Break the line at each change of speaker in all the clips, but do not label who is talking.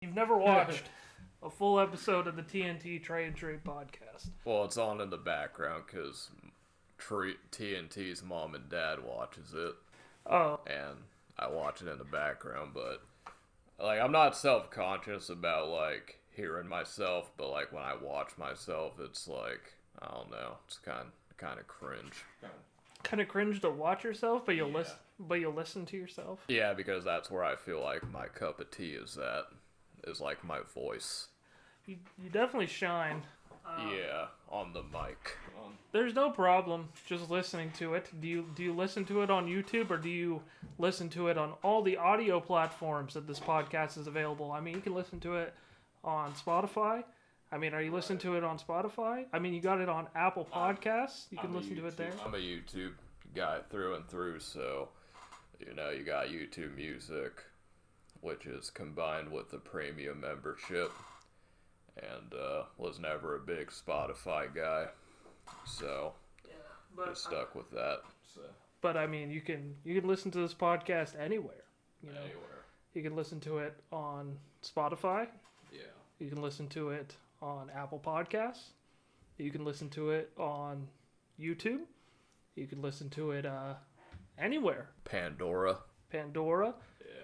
You've never watched a full episode of the TNT Treeb podcast.
Well, it's on in the background because TNT's mom and dad watches it.
Oh.
And I watch it in the background, but I'm not self-conscious about hearing myself, but when I watch myself, it's I don't know, it's kind of cringe.
Kind of cringe to watch yourself, but you'll listen to yourself.
Yeah, because that's where I feel like my cup of tea is at. Is my voice.
You definitely shine.
Yeah, on the mic.
There's no problem just listening to it. Do you listen to it on YouTube, or do you listen to it on all the audio platforms that this podcast is available? I mean, you can listen to it on Spotify. I mean, are you listening to it on Spotify? I mean, you got it on Apple Podcasts. You can listen to it there.
I'm a YouTube guy through and through, so you got YouTube Music, which is combined with the premium membership, and was never a big Spotify guy, so just stuck with that. So.
But I mean, you can listen to this podcast anywhere.
Anywhere.
You can listen to it on Spotify.
Yeah.
You can listen to it on Apple Podcasts. You can listen to it on YouTube. You can listen to it anywhere.
Pandora.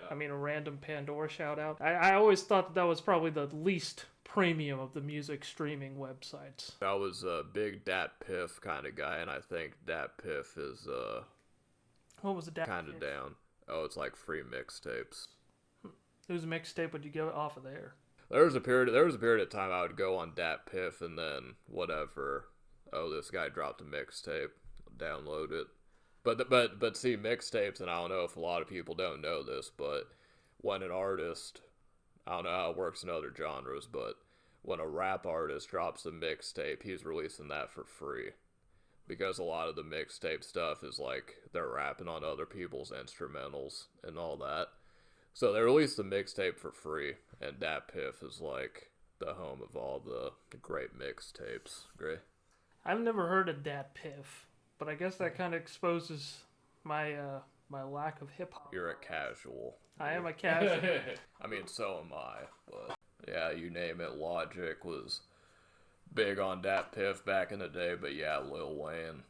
I mean, a random Pandora shout out. I always thought that was probably the least premium of the music streaming websites.
I was a big Dat Piff kind of guy, and I think Dat Piff is
what was the Dat
kind of down. Oh, it's like free mixtapes.
Whose mixtape would you get off of there?
There was a period of time I would go on Dat Piff and then whatever. Oh, this guy dropped a mixtape. Download it. But see, mixtapes, and I don't know if a lot of people don't know this, but when an artist, I don't know how it works in other genres, but when a rap artist drops a mixtape, he's releasing that for free. Because a lot of the mixtape stuff is they're rapping on other people's instrumentals and all that. So they released the mixtape for free, and Dat Piff is the home of all the great mixtapes. Great.
I've never heard of Dat Piff. But I guess that kind of exposes my my lack of hip hop.
You're a casual.
I am a casual.
I mean, so am I. But yeah, you name it. Logic was big on Dat Piff back in the day. But yeah, Lil Wayne,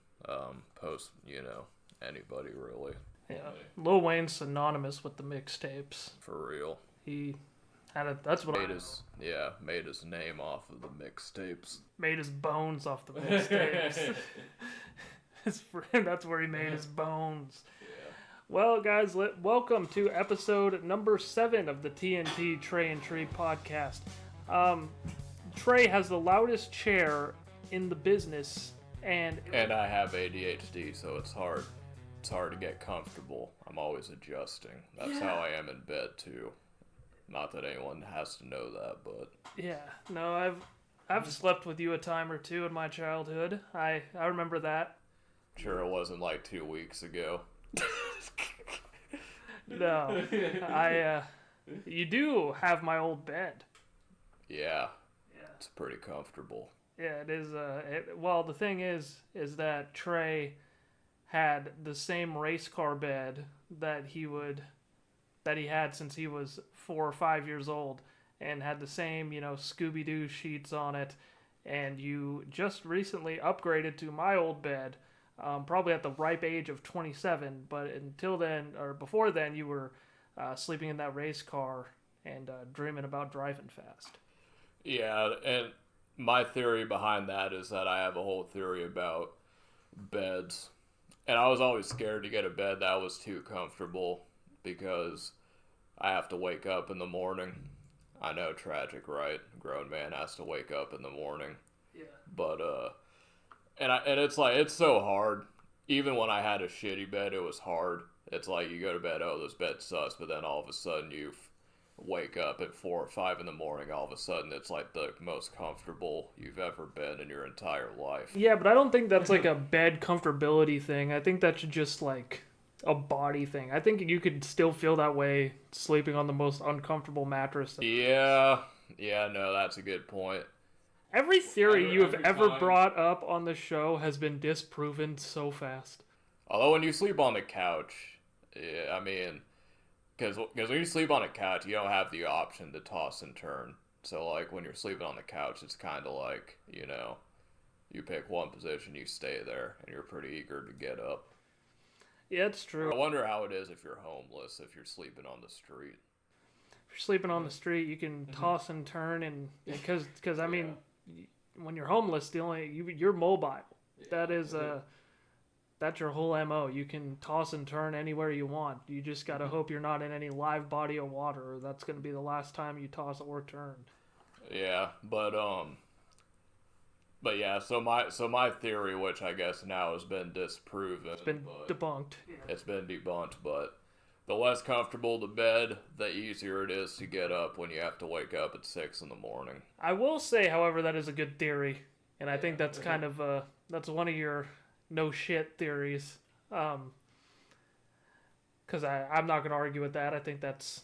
anybody really.
Yeah, Lil Wayne's synonymous with the mixtapes.
For real.
He had that's what
made his name off of the mixtapes.
Made his bones off the mixtapes. That's where he made his bones.
Yeah.
Well, guys, welcome to episode number 7 of the TNT Trey and Treeb podcast. Trey has the loudest chair in the business, and
I have ADHD, so it's hard. It's hard to get comfortable. I'm always adjusting. That's how I am in bed too. Not that anyone has to know that, but
yeah, no, I've slept with you a time or two in my childhood. I remember that.
Sure, it wasn't 2 weeks ago.
No, you do have my old bed.
Yeah, it's pretty comfortable.
Yeah, it is. Well, the thing is that Trey had the same race car bed that he had since he was 4 or 5 years old, and had the same, Scooby-Doo sheets on it. And you just recently upgraded to my old bed. Probably at the ripe age of 27, but until then, or before then, you were sleeping in that race car and dreaming about driving fast.
Yeah, and my theory behind that is that I have a whole theory about beds. And I was always scared to get a bed that was too comfortable because I have to wake up in the morning. I know, tragic, right? A grown man has to wake up in the morning.
Yeah.
But, And it's so hard. Even when I had a shitty bed, it was hard. It's you go to bed, oh, this bed sucks, but then all of a sudden you wake up at 4 or 5 in the morning, all of a sudden it's the most comfortable you've ever been in your entire life.
Yeah, but I don't think that's a bed comfortability thing. I think that's just a body thing. I think you could still feel that way sleeping on the most uncomfortable mattress.
Yeah, no, that's a good point.
Every theory you have ever brought up on the show has been disproven so fast.
Although when you sleep on the couch, I mean, Because when you sleep on a couch, you don't have the option to toss and turn. So, like, when you're sleeping on the couch, it's kind of like, you pick one position, you stay there, and you're pretty eager to get up.
Yeah, it's true.
I wonder how it is if you're homeless, if you're sleeping on the street.
If you're sleeping on the street, you can toss and turn, and because I mean, when you're homeless, you're mobile. That is that's your whole MO. You can toss and turn anywhere you want. You just gotta hope you're not in any live body of water, or that's gonna be the last time you toss or turn.
Yeah, but yeah, so my theory, which I guess now has been disproven,
It's been debunked.
It's been debunked, but the less comfortable the bed, the easier it is to get up when you have to wake up at 6 in the morning.
I will say, however, that is a good theory, and I think that's kind of that's one of your no shit theories. Because I'm not gonna argue with that. I think that's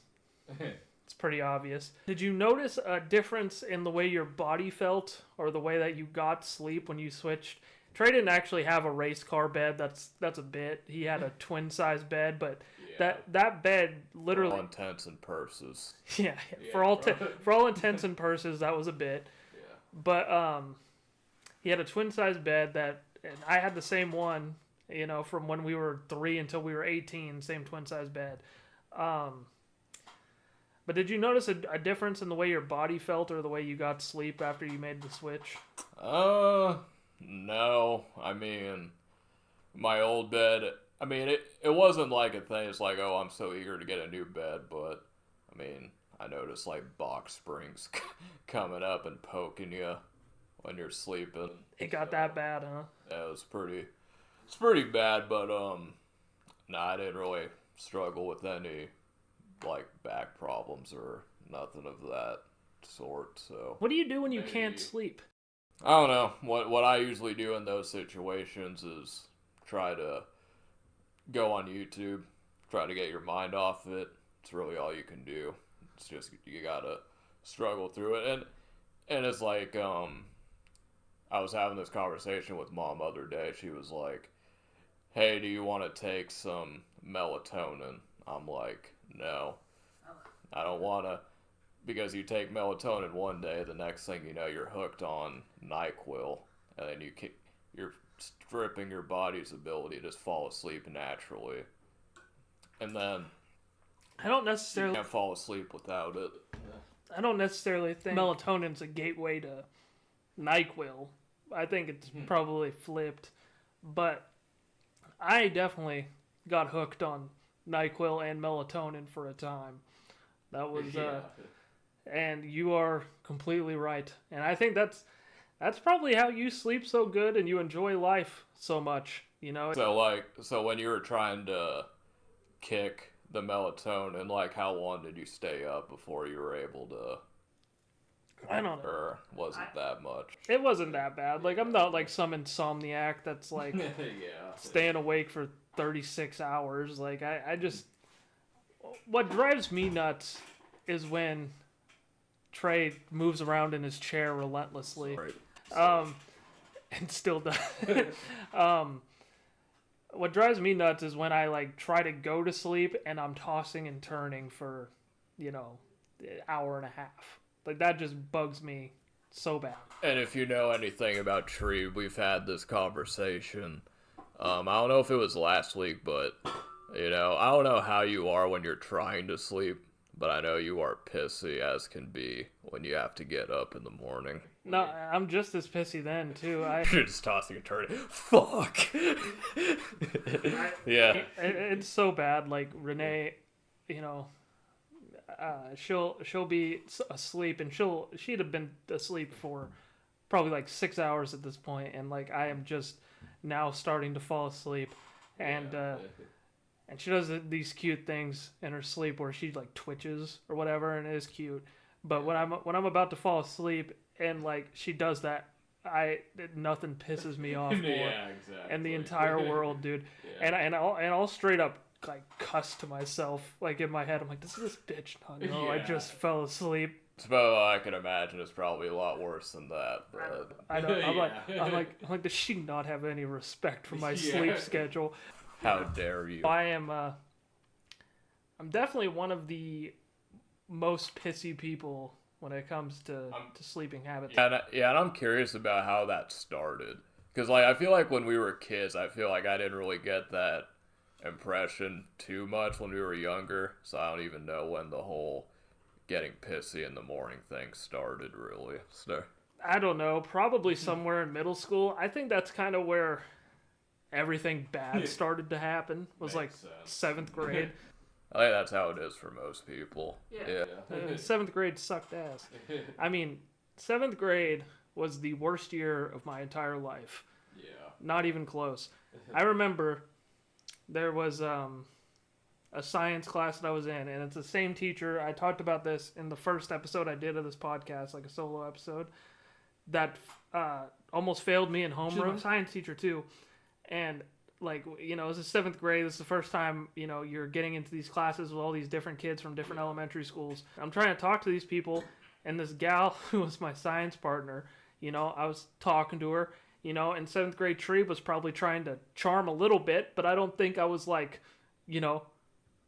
it's pretty obvious. Did you notice a difference in the way your body felt or the way that you got sleep when you switched? Trey didn't actually have a race car bed. That's a bit. He had a twin size bed, but that bed literally,
for all intents and purposes.
Yeah. For all intents and purposes, that was a bit.
Yeah.
But he had a twin size bed and I had the same one, from when we were 3 until we were 18, same twin size bed. But did you notice a difference in the way your body felt or the way you got sleep after you made the switch?
No. I mean, my old bed, I mean, it wasn't like a thing. It's like, oh, I'm so eager to get a new bed, but I mean, I noticed like box springs coming up and poking you when you're sleeping.
It got that bad, huh?
Yeah, it's pretty bad, but I didn't really struggle with any like back problems or nothing of that sort. So
what do you do when you can't sleep?
I don't know. What I usually do in those situations is try to go on YouTube, try to get your mind off of it. It's really all you can do. It's just you gotta struggle through it, and it's like I was having this conversation with Mom the other day. She was like, "Hey, do you want to take some melatonin?" I'm like, "No, I don't want to," because you take melatonin one day, the next thing you know, you're hooked on NyQuil, and then you're stripping your body's ability to just fall asleep naturally, and then
I don't necessarily
you can't fall asleep without it.
I don't necessarily think melatonin's a gateway to NyQuil. I think it's probably flipped, but I definitely got hooked on NyQuil and melatonin for a time. That was and you are completely right. And I think that's probably how you sleep so good and you enjoy life so much,
So when you were trying to kick the melatonin, like how long did you stay up before you were able to?
I don't know.
Or was it that much?
It wasn't that bad. Like, I'm not like some insomniac that's like staying awake for 36 hours. Like, I just... What drives me nuts is when Trey moves around in his chair relentlessly. And still does. What drives me nuts is when I like try to go to sleep and I'm tossing and turning for, an hour and a half. Like, that just bugs me so bad.
And if you know anything about Treeb, we've had this conversation. I don't know if it was last week, but, I don't know how you are when you're trying to sleep, but I know you are pissy as can be when you have to get up in the morning.
No, I'm just as pissy then, too.
You're just tossing and turning. Fuck! Yeah.
It's so bad. Like, Renee, she'll be asleep, and she'd have been asleep for probably like 6 hours at this point, and like I am just now starting to fall asleep, and and she does these cute things in her sleep where she like twitches or whatever, and it is cute. But when I'm about to fall asleep and like she does that, nothing pisses me off more in the entire world, dude. And I'll straight up like cuss to myself, like in my head. I'm like, does this bitch not know I just fell asleep?
So I can imagine it's probably a lot worse than that. But
I know. I'm like, does she not have any respect for my sleep schedule?
How dare you?
I'm I'm definitely one of the most pissy people when it comes to sleeping habits.
And I'm curious about how that started. Because, like, I feel like when we were kids, I feel like I didn't really get that impression too much when we were younger. So I don't even know when the whole getting pissy in the morning thing started, really. So,
I don't know. Probably somewhere in middle school. I think that's kind of where everything bad started to happen. Was like 7th grade.
I think that's how it is for most people. Yeah.
7th grade sucked ass. I mean, 7th grade was the worst year of my entire life.
Yeah.
Not even close. I remember there was a science class that I was in, and it's the same teacher. I talked about this in the first episode I did of this podcast, like a solo episode, that almost failed me in homeroom. Science teacher too. And like, you know, it was the 7th grade. This is the first time, you know, you're getting into these classes with all these different kids from different elementary schools. I'm trying to talk to these people, and this gal who was my science partner, you know, I was talking to her, you know, and 7th grade Treeb was probably trying to charm a little bit, but I don't think I was like, you know,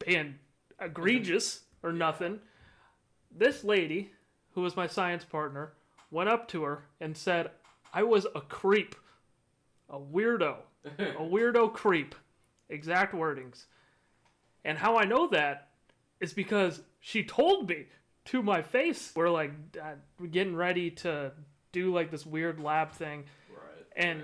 being egregious or nothing. This lady, who was my science partner, went up to her and said, I was a creep, a weirdo. A weirdo creep. Exact wordings. And how I know that is because she told me to my face. We're like getting ready to do like this weird lab thing. Right.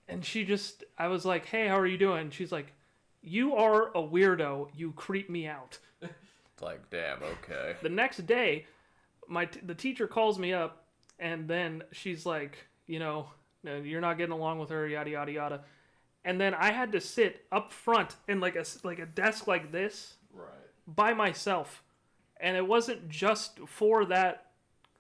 And she just, I was like, hey, how are you doing? And she's like, you are a weirdo. You creep me out.
It's like, damn, okay.
The next day, the teacher calls me up, and then she's like, you know, you're not getting along with her, yada, yada, yada. And then I had to sit up front in like a desk like this, right, by myself, and it wasn't just for that,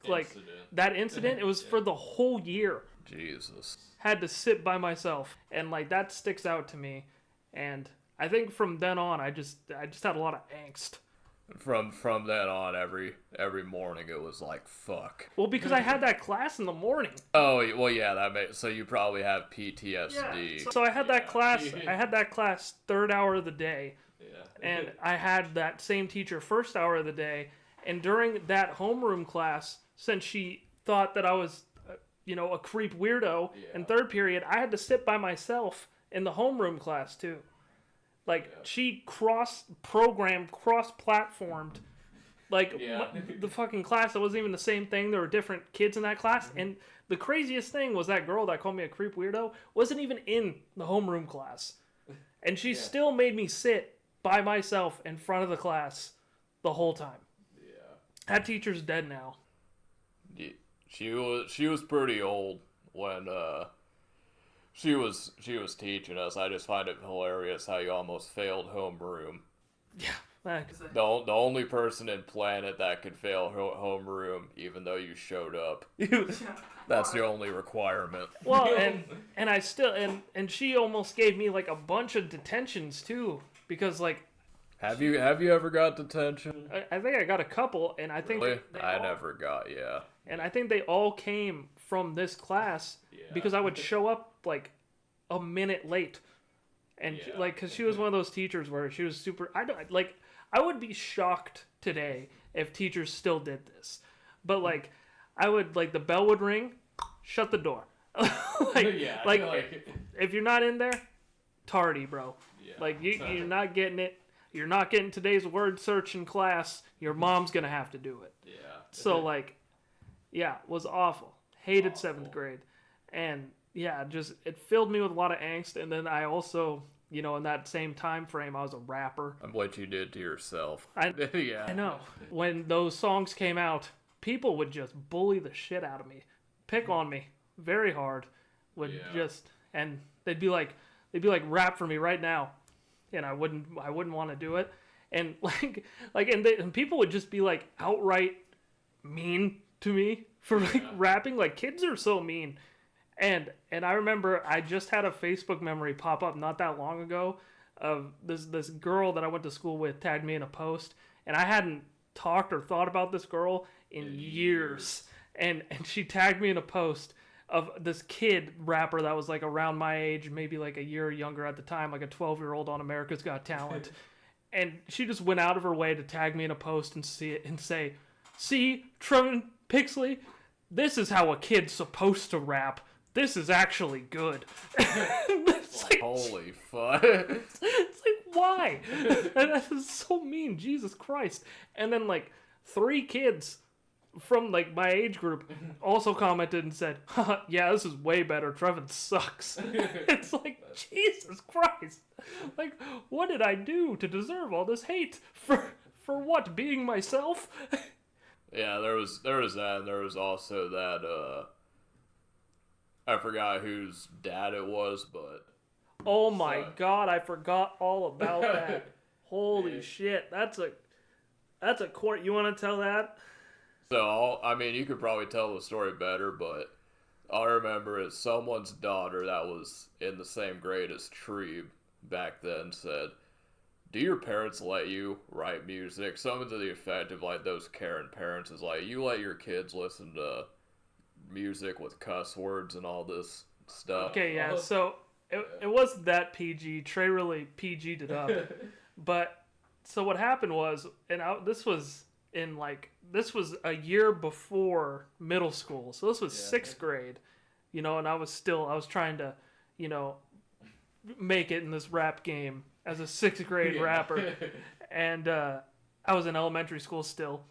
like that incident. It was for the whole year.
Jesus.
Had to sit by myself, and like that sticks out to me, and I think from then on, I just had a lot of angst.
From then on, every morning it was like, fuck.
Well, because I had that class in the morning.
Oh, well, yeah, so you probably have PTSD.
Yeah. So I had that class. I had that class 3rd hour of the day, and I had that same teacher 1st hour of the day. And during that homeroom class, since she thought that I was, you know, a creep weirdo, in 3rd period, I had to sit by myself in the homeroom class too. Like, she cross-programmed, cross-platformed, like, the fucking class. It wasn't even the same thing. There were different kids in that class. Mm-hmm. And the craziest thing was that girl that called me a creep weirdo wasn't even in the homeroom class. And she still made me sit by myself in front of the class the whole time. Yeah. That teacher's dead now.
She was pretty old when, She was teaching us. I just find it hilarious how you almost failed homeroom.
Yeah.
The only person in planet that could fail homeroom, even though you showed up. That's the only requirement.
Well, and I still and she almost gave me like a bunch of detentions too, because like.
Have you ever got detention?
I think I got a couple, and I think
really? I never got,
And I think they all came from this class because I would show up like a minute late, and because she was one of those teachers where she was super. I would be shocked today if teachers still did this, but like I would the bell would ring, shut the door, if you're not in there, tardy, bro. Yeah. You're not getting it. You're not getting today's word search in class. Your mom's gonna have to do it. Yeah. So was awful. Hated 7th grade, and it filled me with a lot of angst. And then I also, you know, in that same time frame, I was a rapper.
And what you did to yourself.
I know. When those songs came out, people would just bully the shit out of me, pick on me very hard. And they'd be like, rap for me right now. And I wouldn't want to do it, and and people would just be like outright mean to me for rapping. Like, kids are so mean, and I remember I just had a Facebook memory pop up not that long ago of this girl that I went to school with tagged me in a post, and I hadn't talked or thought about this girl in years, and she tagged me in a post of this kid rapper that was like around my age, maybe like a year younger at the time, like a 12-year-old on America's Got Talent. And she just went out of her way to tag me in a post and say, "See, Trevin Pixley, this is how a kid's supposed to rap. This is actually good." It's like,
Holy fuck.
it's like, why? And that is so mean, Jesus Christ. And then like 3 kids from like my age group also commented and said, "Haha, yeah, this is way better. Trevin sucks." It's like, Jesus Christ. Like, what did I do to deserve all this hate? For what? Being myself?
Yeah, there was that, and there was also that, I forgot whose dad it was, but...
Oh my god, I forgot all about that. Holy shit, that's a court. You want to tell that?
So, I mean, you could probably tell the story better, but all I remember is someone's daughter that was in the same grade as Treeb back then said, "Do your parents let you write music?" Something to the effect of, like, those Karen parents is like, "You let your kids listen to music with cuss words and all this stuff."
Okay, yeah, so it wasn't that PG. Trey really PG'd it up. But, so what happened was, this was a year before middle school. So this was 6th grade, and I was trying to, make it in this rap game as a 6th grade rapper. And I was in elementary school still.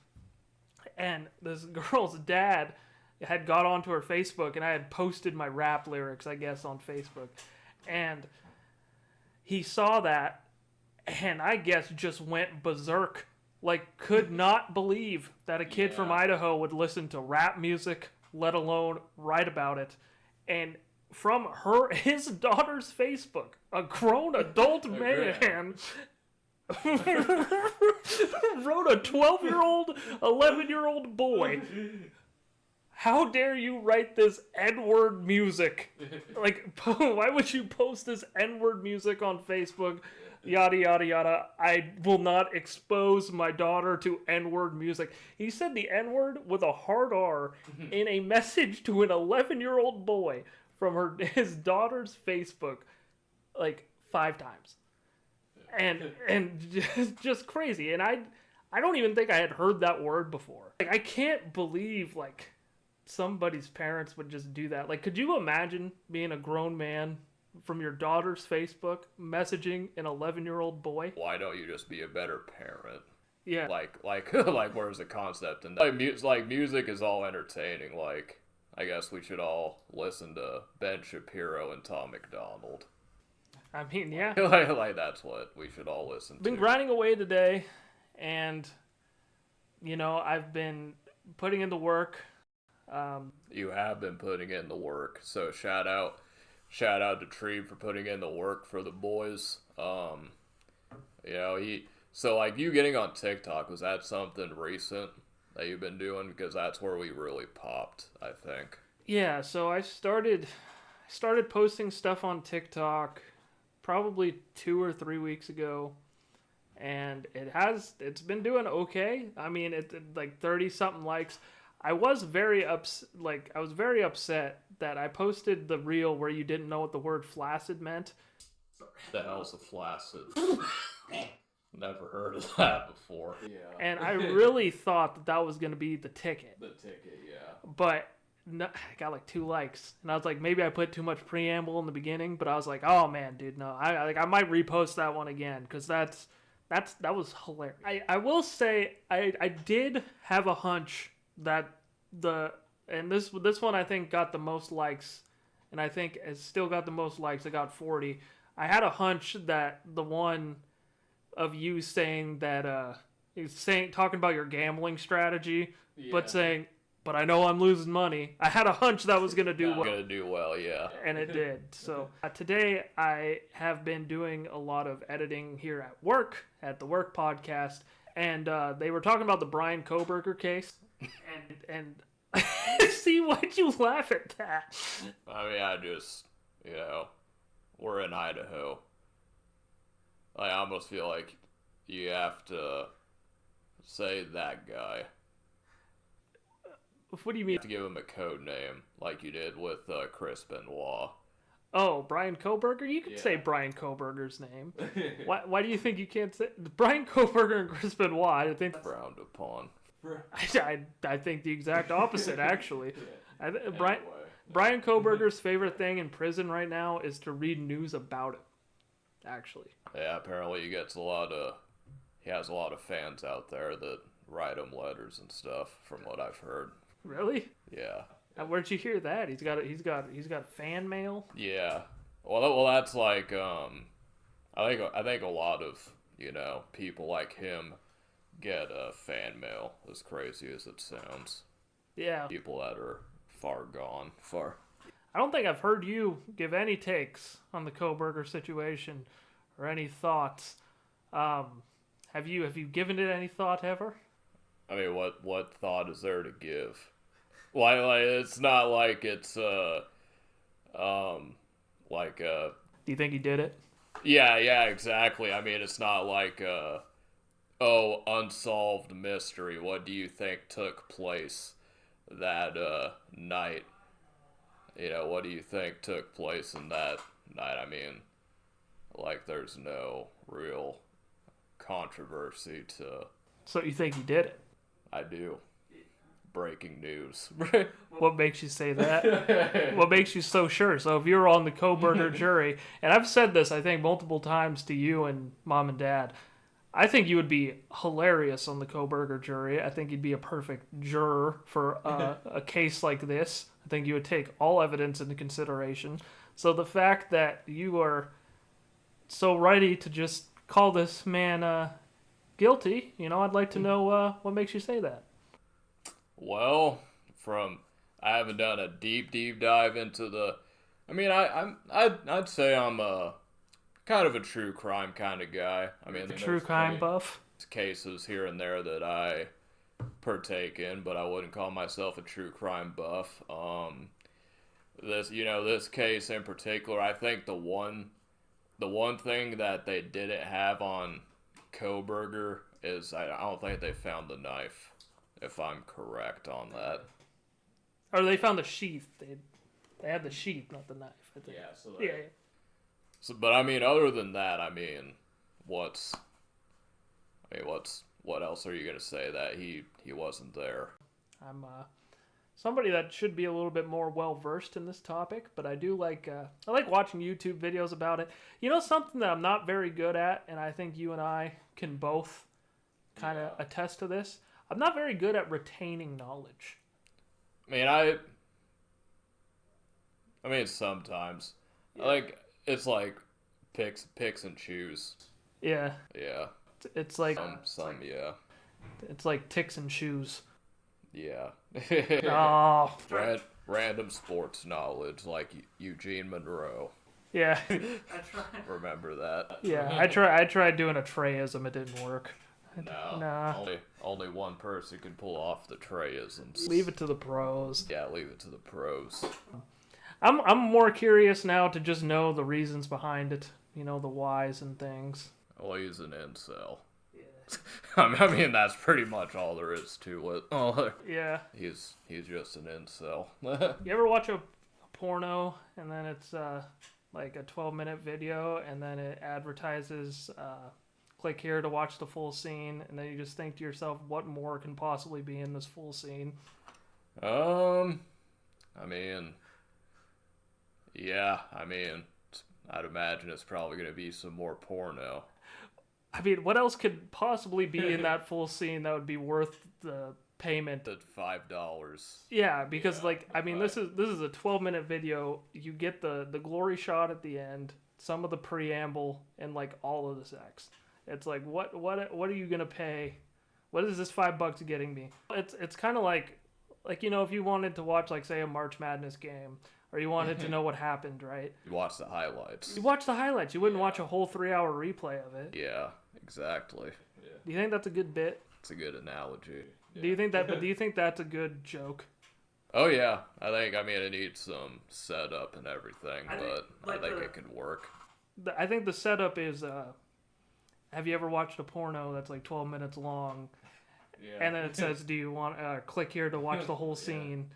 And this girl's dad had got onto her Facebook, and I had posted my rap lyrics, I guess, on Facebook. And he saw that, and I guess just went berserk. Like, could not believe that a kid from Idaho would listen to rap music, let alone write about it. And from his daughter's Facebook, a grown adult man wrote a 12-year-old, 11-year-old boy, "How dare you write this N-word music? Like, why would you post this N-word music on Facebook? Yada, yada, yada. I will not expose my daughter to N-word music." He said the N-word with a hard R in a message to an 11-year-old boy from his daughter's Facebook, like 5 times. And just crazy. And I don't even think I had heard that word before. Like, I can't believe, like, somebody's parents would just do that. Like, could you imagine being a grown man from your daughter's Facebook messaging an 11-year-old boy?
Why don't you just be a better parent?
Yeah.
Like where's the concept in that? Like music is all entertaining. Like, I guess we should all listen to Ben Shapiro and Tom McDonald.
I mean, yeah.
like that's what we should all listen to.
Been grinding away today, and I've been putting in the work.
You have been putting in the work, so shout out to Treeb for putting in the work for the boys. You getting on TikTok, was that something recent that you've been doing? Because that's where we really popped, I think.
Yeah, so I started posting stuff on TikTok probably 2 or 3 weeks ago, and it's been doing okay. I mean, it like 30 something likes. I was very upset that I posted the reel where you didn't know what the word flaccid meant.
The hell's a flaccid? Never heard of that before.
Yeah.
And I really thought that was going to be the ticket.
The ticket, yeah.
But no, I got like 2 likes. And I was like, maybe I put too much preamble in the beginning. But I was like, oh man, dude, no. I might repost that one again, because that was hilarious. I will say I did have a hunch that this one I think got the most likes, and I think it still got the most likes. It got 40. I had a hunch that the one of you saying that talking about your gambling strategy, but saying, "But I know I'm losing money." I had a hunch that was gonna do well.
Gonna do well, yeah.
And it did. So today I have been doing a lot of editing here at work, at the Work Podcast, and they were talking about the Brian Kohberger case. And see, why'd you laugh at that?
I mean, I just, we're in Idaho. I almost feel like you have to say that guy.
What do you
You
mean?
have to give him a code name, like you did with Chris Benoit.
Oh, Brian Kohberger? You could say Brian Kohberger's name. Why do you think you can't say Brian Kohberger and Chris Benoit? I think
Frowned upon.
I think the exact opposite, actually.
Anyway.
Brian Kohberger's favorite thing in prison right now is to read news about it. Actually.
Yeah, apparently he has a lot of fans out there that write him letters and stuff, from what I've heard.
Really?
Yeah.
Where'd you hear that? He's got fan mail.
Yeah. Well, that's like I think a lot of people like him get fan mail, as crazy as it sounds.
Yeah.
People that are far gone.
I don't think I've heard you give any takes on the Kohberger situation or any thoughts. Have you given it any thought ever?
I mean, what thought is there to give? Like it's not like it's
Do you think he did it?
yeah, exactly. I mean, it's not like unsolved mystery. What do you think took place that night? What do you think took place in that night? I mean, like, there's no real controversy to...
So you think he did it?
I do. Breaking news.
What makes you say that? What makes you so sure? So if you were on the Kohberger jury, and I've said this, I think, multiple times to you and Mom and Dad, I think you would be hilarious on the Kohberger jury. I think you'd be a perfect juror for a case like this. I think you would take all evidence into consideration. So the fact that you are so ready to just call this man guilty, I'd like to know what makes you say that.
Well, I haven't done a deep dive into the... I mean, I'd say I'm a kind of a true crime kind of guy. I mean,
True crime buff?
Cases here and there that I partake in, but I wouldn't call myself a true crime buff. This case in particular, I think the one thing that they didn't have on Kohberger is I don't think they found the knife, if I'm correct on that.
Or they found the sheath. They had the sheath, not the knife, I think. Yeah.
So, but I mean, other than that, what else are you gonna say that he wasn't there?
I'm somebody that should be a little bit more well versed in this topic, but I do like watching YouTube videos about it. Something that I'm not very good at, and I think you and I can both kind of attest to this. I'm not very good at retaining knowledge.
I mean, sometimes. Yeah. It's like picks and choose.
Yeah.
Yeah.
It's like
yeah.
It's like ticks and shoes.
Yeah.
Oh.
Random sports knowledge, like Eugene Monroe.
Yeah.
Remember that?
Yeah, I tried doing a Treyism. It didn't work.
No.
Nah.
Only one person can pull off the Treyisms.
Leave it to the pros.
Yeah, leave it to the pros.
I'm more curious now to just know the reasons behind it. The whys and things.
Well, he's an incel.
Yeah.
I mean, that's pretty much all there is to it.
Yeah.
He's just an incel.
You ever watch a porno and then it's like a 12-minute video and then it advertises click here to watch the full scene, and then you just think to yourself, what more can possibly be in this full scene?
I mean, yeah, I'd imagine it's probably going to be some more porno.
I mean, what else could possibly be in that full scene that would be worth the payment?
At $5.
Yeah, because this is a 12-minute video. You get the glory shot at the end, some of the preamble, and all of the sex. It's like, what are you gonna pay? What is this $5 getting me? It's kind of like if you wanted to watch say a March Madness game, or you wanted to know what happened, right?
You watch the highlights.
You watch the highlights. You wouldn't watch a whole 3-hour replay of it.
Yeah, exactly.
Yeah. Do you think that's a good bit?
It's a good analogy.
Yeah. Do you think that's a good joke?
Oh yeah, I think it needs some setup and everything, I think it could work.
I think the setup is. Have you ever watched a porno that's 12 minutes long, and then it says, "Do you want click here to watch the whole scene?"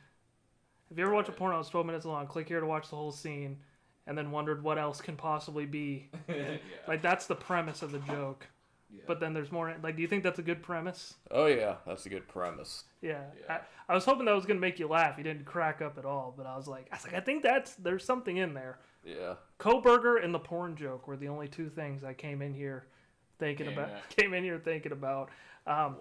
Have you ever watched a porno that's 12 minutes long? Click here to watch the whole scene, and then wondered what else can possibly be.
Yeah.
Like, that's the premise of the joke.
Yeah.
But then there's more. Like, do you think that's a good premise?
Oh yeah, that's a good premise.
Yeah.
Yeah.
I was hoping that was gonna make you laugh. You didn't crack up at all, but I was like, I think there's something in there.
Yeah.
Kohberger and the porn joke were the only two things I came in here thinking
Damn
about.
it.
Came in here thinking about.
Well,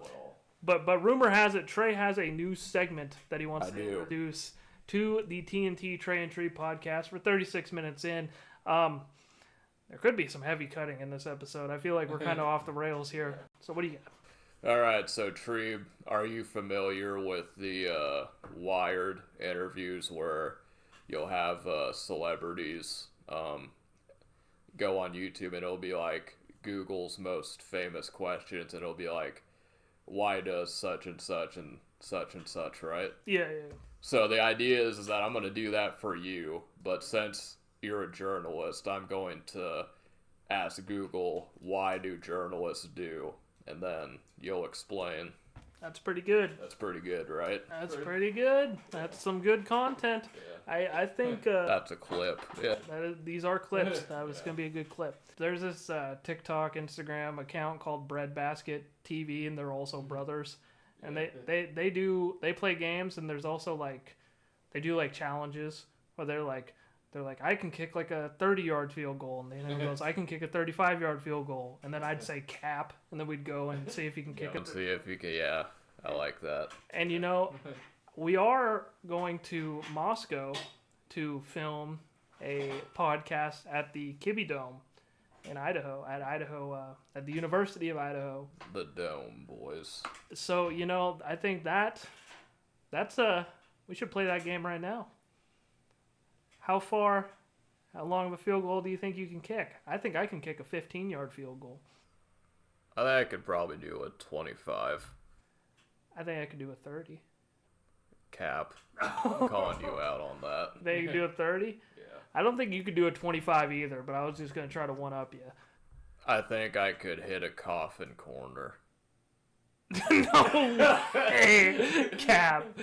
But rumor has it Trey has a new segment that he wants
I
to
do.
introduce to the TNT Trey and Treeb podcast. We're 36 minutes in. There could be some heavy cutting in this episode. I feel like we're kind of off the rails here. So what do you got?
All right, so Treeb, are you familiar with the Wired interviews where you'll have celebrities go on YouTube and it'll be like Google's most famous questions and it'll be like, why does such and such and such, right?
Yeah.
So the idea is that I'm going to do that for you, but since you're a journalist, I'm going to ask Google, why do journalists do? And then you'll explain.
That's pretty good.
That's pretty good, right?
That's pretty good. That's some good content. I think
That's a clip. Yeah.
these are clips. That was going to be a good clip. There's this TikTok, Instagram account called Breadbasket TV, and they're also brothers. And they play games, and there's also like, they do like challenges where they're like, I can kick like a 30-yard field goal. And then he goes, I can kick a 35-yard field goal. And then I'd say cap. And then we'd go and see if he can kick it.
See if you can, yeah. I like that.
And, you know, we are going to Moscow to film a podcast at the Kibbe Dome in Idaho, at the University of Idaho.
The Dome, boys.
So, you know, I think that's we should play that game right now. How long of a field goal do you think you can kick? I think I can kick a 15-yard field goal.
I think I could probably do a 25.
I think I could do a 30.
Cap. I'm calling you out on that.
They can do a 30?
yeah.
I don't think you could do a 25 either, but I was just going to try to one-up you.
I think I could hit a coffin corner.
No way! Cap.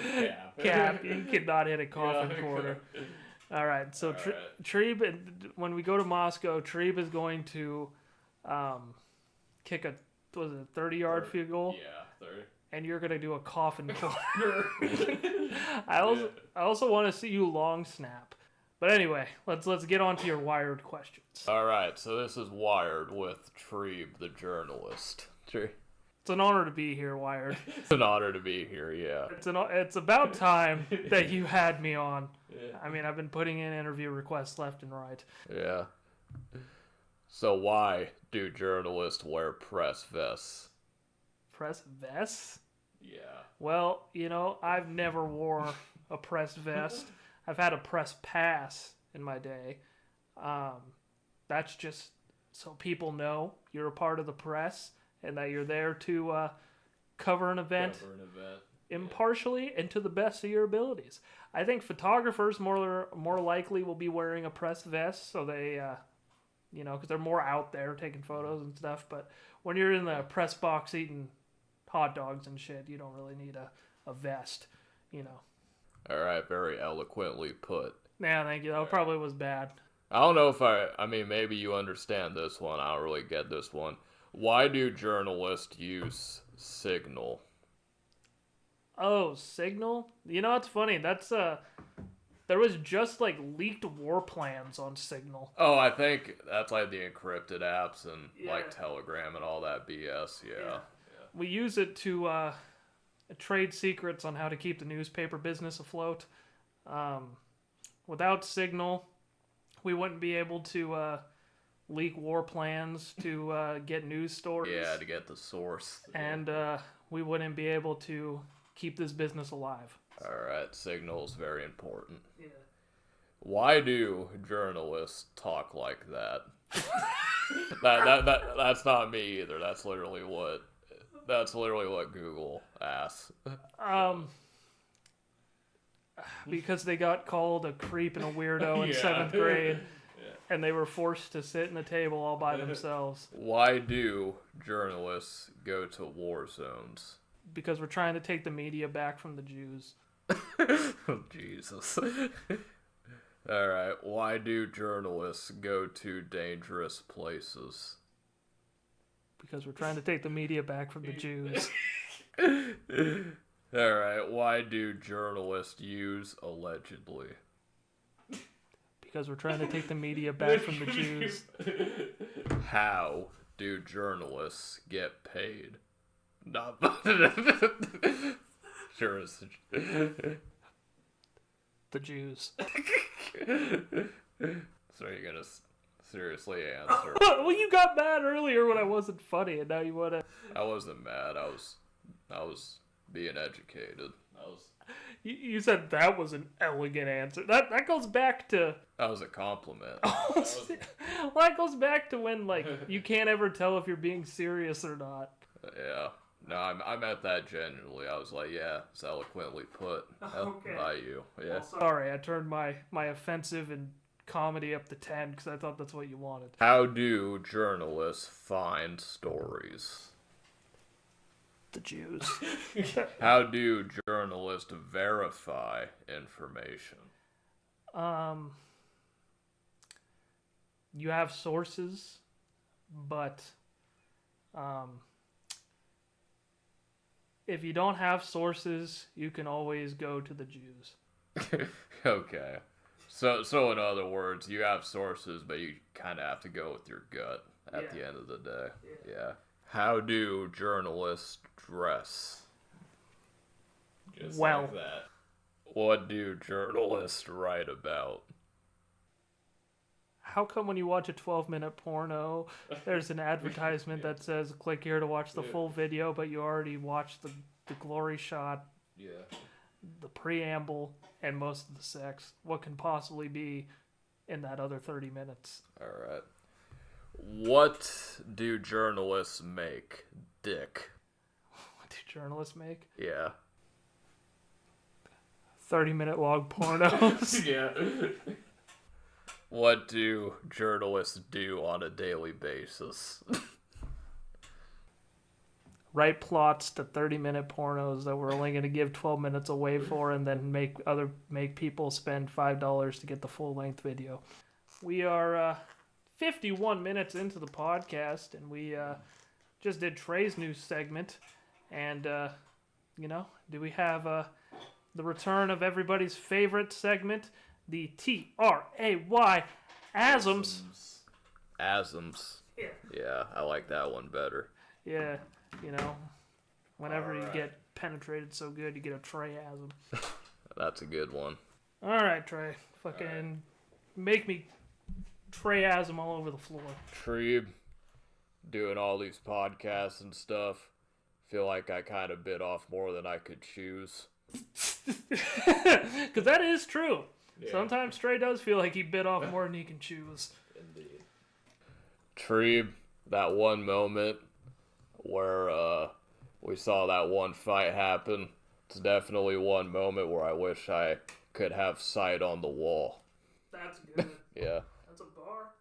Yeah.
You cannot hit a coffin corner. All right, so Treeb, when we go to Moscow, Treeb is going to kick a 30-yard field goal,
Yeah, 30.
and you're going to do a coffin corner. I also want to see you long snap. But anyway, let's get on to your Wired questions.
All right, so this is Wired with Treeb, the journalist.
It's an honor to be here, Wired.
It's an honor to be here, yeah.
It's about time that you had me on.
Yeah.
I mean, I've been putting in interview requests left and right.
Yeah. So why do journalists wear press vests?
Press vests?
Yeah.
Well, you know, I've never wore a press vest. I've had a press pass in my day. That's just so people know you're a part of the press and that you're there to cover an event impartially and to the best of your abilities. I think photographers more likely will be wearing a press vest, so they, you know, because they're more out there taking photos and stuff. But when you're in the press box eating hot dogs and shit, you don't really need a vest, you know.
All right, very eloquently put.
Yeah, thank you. That probably was bad.
I don't know if I mean, maybe you understand this one. I don't really get this one. Why do journalists use Signal?
Oh, Signal? You know, it's funny. That's, there was just, like, leaked war plans on Signal.
Oh, I think that's like the encrypted apps and
Yeah.
like Telegram and all that BS, yeah.
We use it to trade secrets on how to keep the newspaper business afloat. Without Signal, we wouldn't be able to leak war plans to get news stories.
Yeah, to get the source.
And we wouldn't be able to keep this business alive.
All right, Signal's very important.
Yeah.
Why do journalists talk like that? That's not me either. That's literally what Google asks.
Because they got called a creep and a weirdo in
Yeah.
7th grade,
Yeah.
and they were forced to sit in a table all by themselves.
Why do journalists go to war zones?
Because we're trying to take the media back from the Jews.
Oh, Jesus. Alright, why do journalists go to dangerous places?
Because we're trying to take the media back from the Jews.
Alright, why do journalists use allegedly?
Because we're trying to take the media back from the Jews.
How do journalists get paid? Not sure.
The Jews.
So you're gonna seriously answer?
Well, you got mad earlier when I wasn't funny, and now you wanna.
I wasn't mad. I was being educated.
You said that was an elegant answer. That goes back to.
That was a compliment.
Well, that goes back to when like you can't ever tell if you're being serious or not.
Yeah. No, I meant that genuinely. I was like, yeah, it's eloquently put by you. Yeah.
Well, sorry, I turned my offensive and comedy up to 10 because I thought that's what you wanted.
How do journalists find stories?
The Jews.
How do journalists verify information?
You have sources, but if you don't have sources, you can always go to the Jews.
Okay. So in other words, you have sources, but you kind of have to go with your gut at the end of the day. Yeah. How do journalists dress?
Just well,
like that. What do journalists write about?
How come when you watch a 12-minute porno, there's an advertisement that says, click here to watch the full video, but you already watched the glory shot, the preamble, and most of the sex? What can possibly be in that other 30 minutes?
Alright. What do journalists make? Dick.
What do journalists make?
Yeah.
30-minute long pornos.
Yeah. What do journalists do on a daily basis?
Write plots to 30-minute pornos that we're only going to give 12 minutes away for, and then make people spend $5 to get the full-length video. We are 51 minutes into the podcast, and we just did Trey's new segment. And, do we have the return of everybody's favorite segment, the T-R-A-Y Asms.
Asms. Yeah, I like that one better.
Yeah, whenever you get penetrated so good, you get a Treyasm.
That's a good one.
All right, Trey. Fucking make me Treyasm all over the floor.
Treeb, doing all these podcasts and stuff, feel like I kind of bit off more than I could chews.
Because that is true. Yeah. Sometimes Trey does feel like he bit off more than he can chews.
Indeed. Treeb, that one moment where we saw that one fight happen, it's definitely one moment where I wish I could have sight on the wall.
That's good.
Yeah.
That's a bar.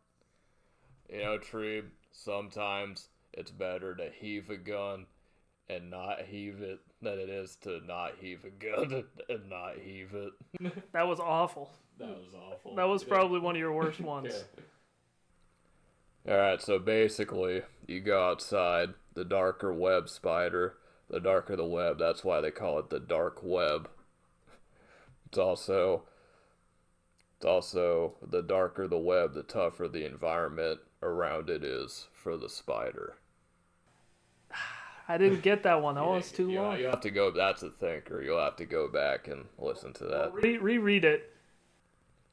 Treeb, sometimes it's better to heave a gun and not heave it than it is to not heave a gun and not heave it.
That was awful. That was probably one of your worst ones.
Alright, so basically, you go outside, the darker web spider, the darker the web, that's why they call it the dark web. It's also the darker the web, the tougher the environment around it is for the spider.
I didn't get that one. That was too long.
You have to go. That's a thinker. You'll have to go back and listen to that.
Reread it.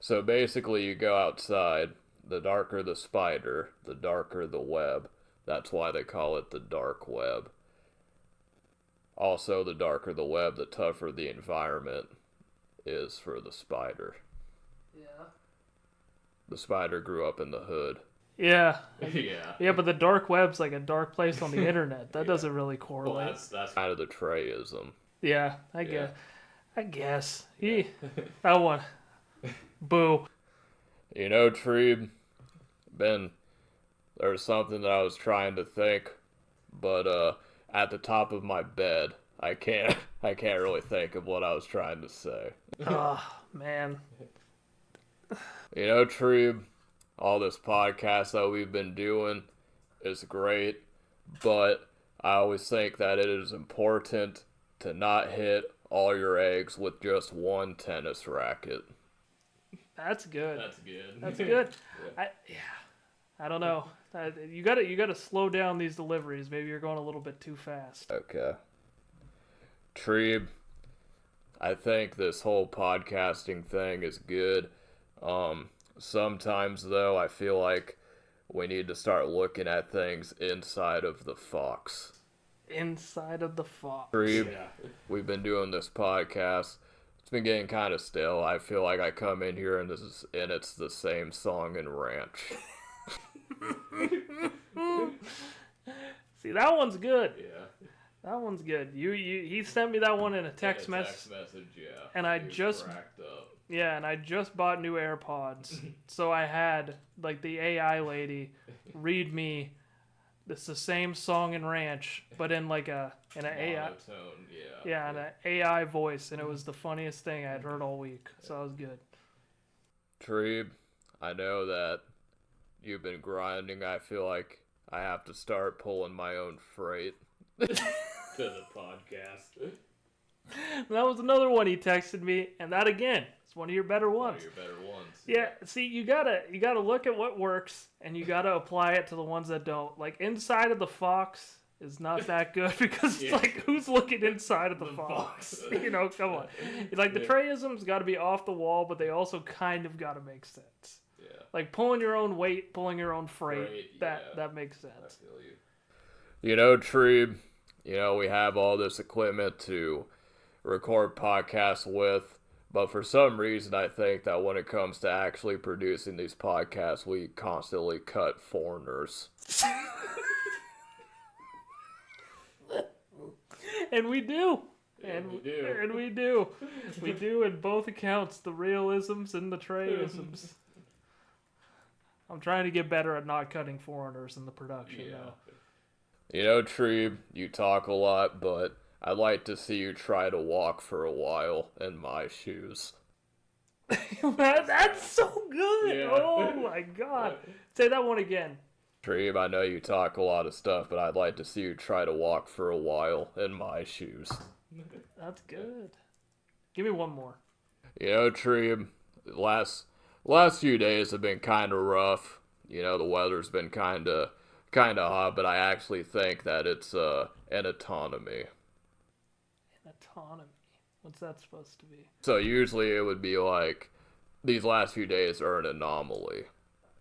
So basically, you go outside. The darker the spider, the darker the web. That's why they call it the dark web. Also, the darker the web, the tougher the environment is for the spider.
Yeah.
The spider grew up in the hood.
Yeah. Yeah, but the dark web's like a dark place on the internet. That doesn't really correlate.
Well, that's kind of the Treyism.
Yeah, I guess. That one. Boo.
Treeb, Ben, there was something that I was trying to think, but at the top of my bed, I can't really think of what I was trying to say.
Oh, man.
You know, Treeb, all this podcast that we've been doing is great, but I always think that it is important to not hit all your eggs with just one tennis racket.
That's good.
That's good.
That's good. I don't know. You gotta slow down these deliveries. Maybe you're going a little bit too fast.
Okay. Treeb, I think this whole podcasting thing is good. Sometimes though, I feel like we need to start looking at things inside of the fox.
Inside of the fox.
Treeb, we've been doing this podcast. It's been getting kind of stale. I feel like I come in here and it's the same song and ranch.
See, that one's good.
Yeah.
That one's good. He sent me that one in a text message.
Yeah.
And I just
cracked up.
Yeah, and I just bought new AirPods. So I had like the AI lady read me it's the same song and ranch, but in like an AI
Monotone,
yeah, an AI voice, and it was the funniest thing I had heard all week. So that was good.
Treeb, I know that you've been grinding. I feel like I have to start pulling my own freight to the podcast.
That was another one he texted me, and that again, it's one of your better ones.
One of your better ones.
Yeah, see, you gotta look at what works, and you gotta apply it to the ones that don't. Like Inside of the Fox is not that good because it's like, who's looking inside of the fox? You know, come on. Like the Tayisms got to be off the wall, but they also kind of got to make sense.
Yeah.
Like pulling your own weight, pulling your own freight. That makes sense.
I feel you. You know, Treeb, we have all this equipment to record podcasts with, but for some reason I think that when it comes to actually producing these podcasts, we constantly cut foreigners.
And we do.
And we
do. We do in both accounts, the realisms and the Tayisms. I'm trying to get better at not cutting foreigners in the production.
Yeah. Treeb, you talk a lot, but I'd like to see you try to walk for a while in my shoes.
That's so good.
Yeah.
Oh my god. Say that one again.
Treeb, I know you talk a lot of stuff, but I'd like to see you try to walk for a while in my shoes.
That's good. Give me one more.
Treeb, last few days have been kind of rough. The weather's been kind of hot, but I actually think that it's an autonomy.
An autonomy? What's that supposed to be?
So usually it would be like, these last few days are an anomaly.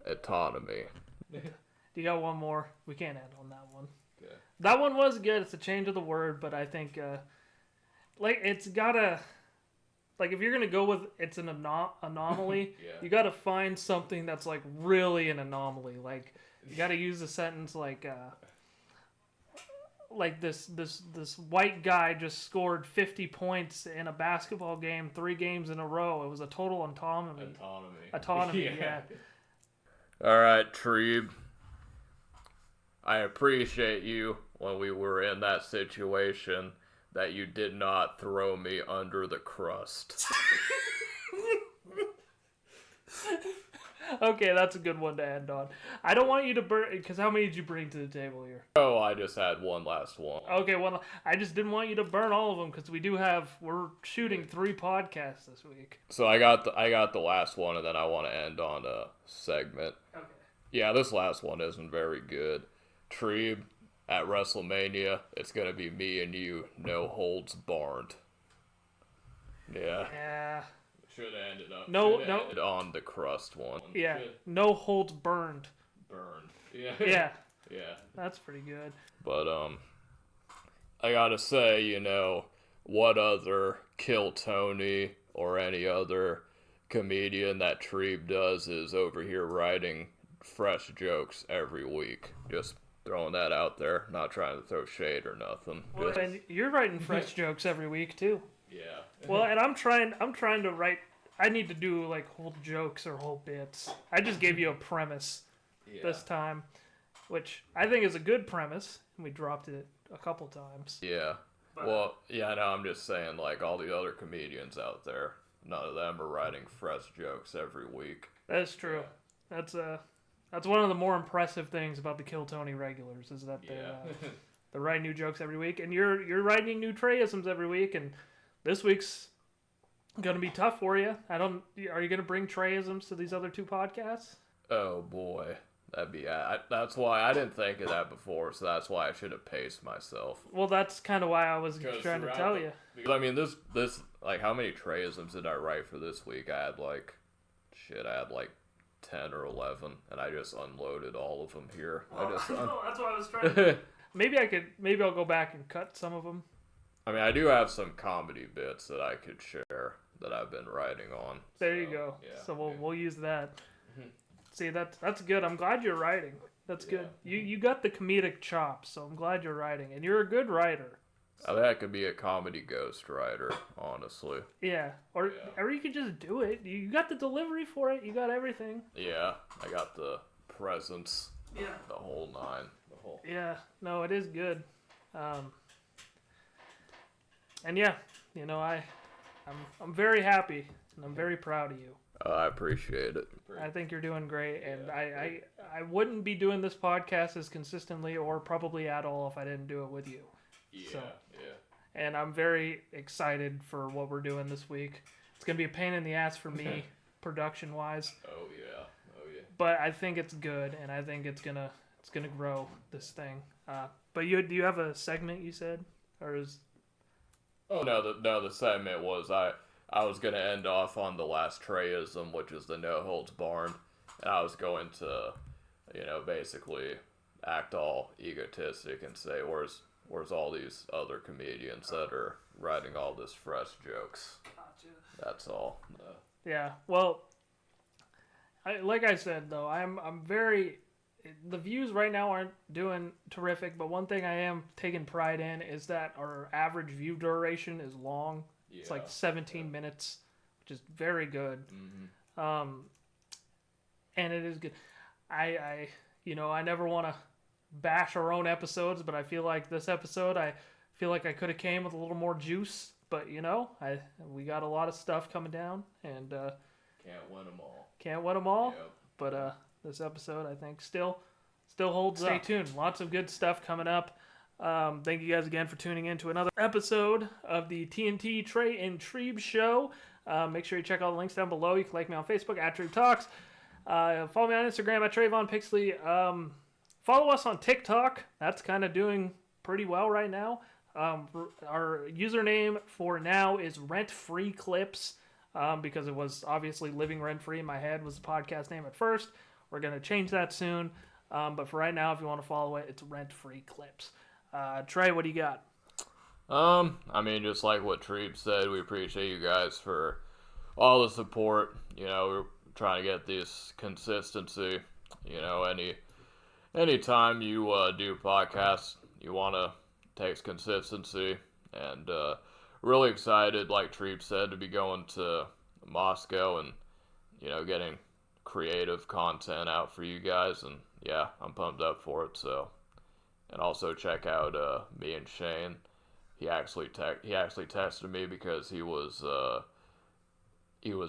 Autonomy.
You got one more? We can't end on that one.
Okay.
That one was good. It's a change of the word, but I think, it's gotta, if you're gonna go with it's an anomaly, you gotta find something that's really an anomaly. You gotta use a sentence this white guy just scored 50 points in a basketball game 3 games in a row. It was a total autonomy. Autonomy, yeah.
All right, Treeb. I appreciate you when we were in that situation that you did not throw me under the crust.
Okay, that's a good one to end on. I don't want you to burn, because how many did you bring to the table here?
Oh, I just had one last one.
Okay, well, I just didn't want you to burn all of them because we're shooting 3 podcasts this week.
So I got the last one, and then I want to end on a segment.
Okay.
Yeah, this last one isn't very good. Treeb, at WrestleMania, it's going to be me and you, no holds barred. Yeah.
Yeah.
Should have ended up ended on the crust one.
Yeah. No holds burned.
Burned. Yeah.
Yeah.
Yeah.
That's pretty good.
But, I gotta say, what other Kill Tony or any other comedian that Treeb does is over here writing fresh jokes every week. Just throwing that out there. Not trying to throw shade or nothing.
Well, and you're writing fresh jokes every week, too.
Yeah.
Well, and I'm trying to write. I need to do whole jokes or whole bits. I just gave you a premise this time, which I think is a good premise, and we dropped it a couple times.
Yeah. Well, yeah, no, I'm just saying, all the other comedians out there, none of them are writing fresh jokes every week.
That's true.
Yeah.
That's one of the more impressive things about the Kill Tony regulars is that they write new jokes every week, and you're writing new Tayisms every week, and this week's gonna be tough for you. Are you gonna bring Tayisms to these other two podcasts?
Oh boy, that's why I didn't think of that before. So that's why I should have paced myself.
Well, that's kind of why I was trying to tell you.
Because I mean, this like how many Tayisms did I write for this week? I had like 10 or 11, and I just unloaded all of them here.
Well, that's what I was trying to. Maybe I'll go back and cut some of them.
I mean, I do have some comedy bits that I could share that I've been writing on.
There you go. Yeah. So we'll use that. Mm-hmm. See, that's good. I'm glad you're writing. That's good. You got the comedic chops, so I'm glad you're writing, and you're a good writer.
I think I could be a comedy ghost writer, honestly.
Yeah, or you could just do it. You got the delivery for it. You got everything.
Yeah, I got the presence. Yeah. The whole nine.
Yeah, no, it is good. And yeah, you know, I'm very happy and I'm very proud of you.
I appreciate it.
I think you're doing great, and I wouldn't be doing this podcast as consistently or probably at all if I didn't do it with you. Yeah. And I'm very excited for what we're doing this week. It's gonna be a pain in the ass for me, production wise. Oh yeah. But I think it's good, and I think it's gonna grow this thing. But do you have a segment you said, or is?
Oh no, the segment was I was gonna end off on the last Tayism, which is the no holds barred, and I was going to, basically act all egotistic and say, where's all these other comedians that are writing all this fresh jokes? Gotcha. That's all.
Yeah. Well, like I said though, I'm very. The views right now aren't doing terrific, but one thing I am taking pride in is that our average view duration is long. Yeah. It's like 17 minutes, which is very good. Mm-hmm. And it is good. I never want to bash our own episodes, but I feel like this episode, I could have came with a little more juice, but we got a lot of stuff coming down, and can't win them all. Yep. But this episode, I think, still holds up. Stay tuned. Lots of good stuff coming up. Thank you guys again for tuning in to another episode of the TNT Trey and Treeb Show. Make sure you check all the links down below. You can like me on Facebook at Treeb Talks. Follow me on Instagram at Trayvon Pixley. Follow us on TikTok. That's kind of doing pretty well right now. Our username for now is Rent Free Clips, because it was obviously living rent free in my head was the podcast name at first. We're going to change that soon. But for right now, if you want to follow it, it's Rent Free Clips. Trey, what do you got?
I mean, just like what Treeb said, we appreciate you guys for all the support. We're trying to get this consistency. Anytime you do podcasts, you want to take consistency, and really excited, like Treeb said, to be going to Moscow and getting creative content out for you guys, and yeah, I'm pumped up for it. So, and also check out me and Shane. He actually texted me because he was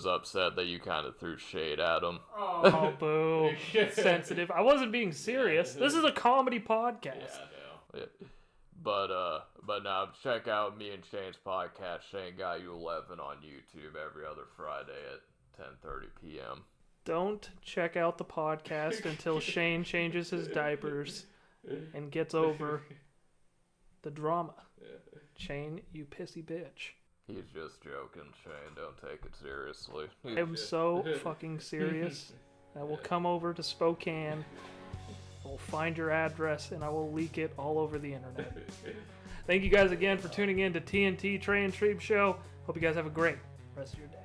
upset that you kind of threw shade at him.
Oh, boo! Sensitive. I wasn't being serious. This is a comedy podcast.
Yeah, I know. But now check out me and Shane's podcast. Shane Got You 11 on YouTube every other Friday at 10:30 p.m.
Don't check out the podcast until Shane changes his diapers and gets over the drama. Shane, you pissy bitch.
He's just joking, Shane. Don't take it seriously.
I'm so fucking serious. I will come over to Spokane. I will find your address and I will leak it all over the internet. Thank you guys again for tuning in to TNT Trey and Treeb Show. Hope you guys have a great rest of your day.